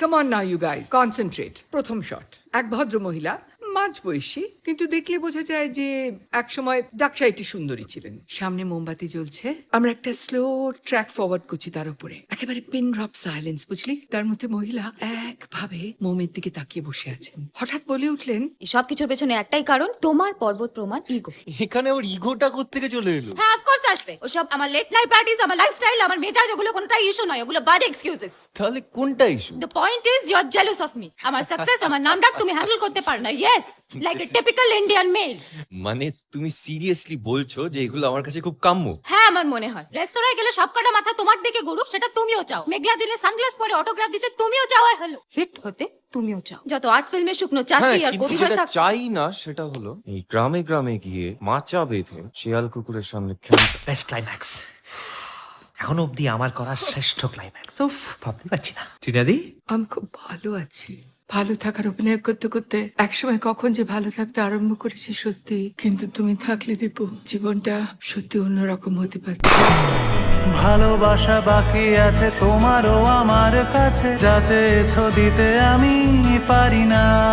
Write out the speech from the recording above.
Come on now you guys, concentrate. প্রথম shot, এক ভদ্র মহিলা, মাঝ বয়সী, কিন্তু দেখলে বোঝা যায় যে একসময় ডাকসাইটি সুন্দরী ছিলেন। সামনে মোমবাতি জ্বলছে, আমরা একটা স্লো ট্র্যাক ফরওয়ার্ড করছি তার উপরে, একেবারে পিন ড্রপ সাইলেন্স, বুঝলি? তার মধ্যে মহিলা একভাবে মোমের দিকে তাকিয়ে বসে আছেন। হঠাৎ বলে উঠলেন, এই সব কিছুর পেছনে একটাই কারণ, তোমার পর্বত প্রমাণ ইগো। এখানে ওর ইগোটা কোত্থেকে চলে এলো? হ্যাঁ অফকোর্স আসবে। ওসব আমার লেট নাইট পার্টিজ, আমার লাইফস্টাইল, আমার মেজাজ, ওগুলো কোনোটাই ইস্যু নয়, ওগুলো বাজে এক্সকিউজেস। তাহলে কোনটা issue? The point is you are jealous of me. আমার সাকসেস, আমার নাম ডাক তুমি হ্যান্ডেল করতে পারো না। Yes, like a typical Indian male. মানে তুমি সিরিয়াসলি বলছো যে এগুলো আমার কাছে খুব কাম্য? হ্যাঁ আমার মনে হয় রেস্তোরাঁয় গেলে সব কটা মাথা তোমার দিকে ঘুরুক, সেটা তুমিও চাও। মেঘলা দিনে সানগ্লাস পরে অটোগ্রাফ দিতে তুমিও চাও, আর হলো হিট হতে তুমিও চাও। যত আর্ট ফিল্মে শুকনো হ্যাঁ, চাষি আর কিন্তু কবি যেটা হয়ে চাই না সেটা হলো এই গ্রামে গ্রামে গিয়ে মাচা বেঁধে শিয়াল কুকুরের সামনে খেলতে। বেস্ট ক্লাইম্যাক্স, এখনো অব্দি আমার করা শ্রেষ্ঠ ক্লাইম্যাক্স। উফ, ভাবতে পারছি না। টিনাদি, আমি খুব ভালো আছি। ভালো থাকার অভিনয় করতে করতে একসময় কখন যে ভালো থাকতে আরম্ভ করেছি সত্যি, কিন্তু তুমি থাকলে দীপু জীবনটা সত্যি অন্যরকম হতে পারত। ভালোবাসা বাকি আছে তোমারও আমার কাছে, যা চেয়েছো দিতে আমি পারি না।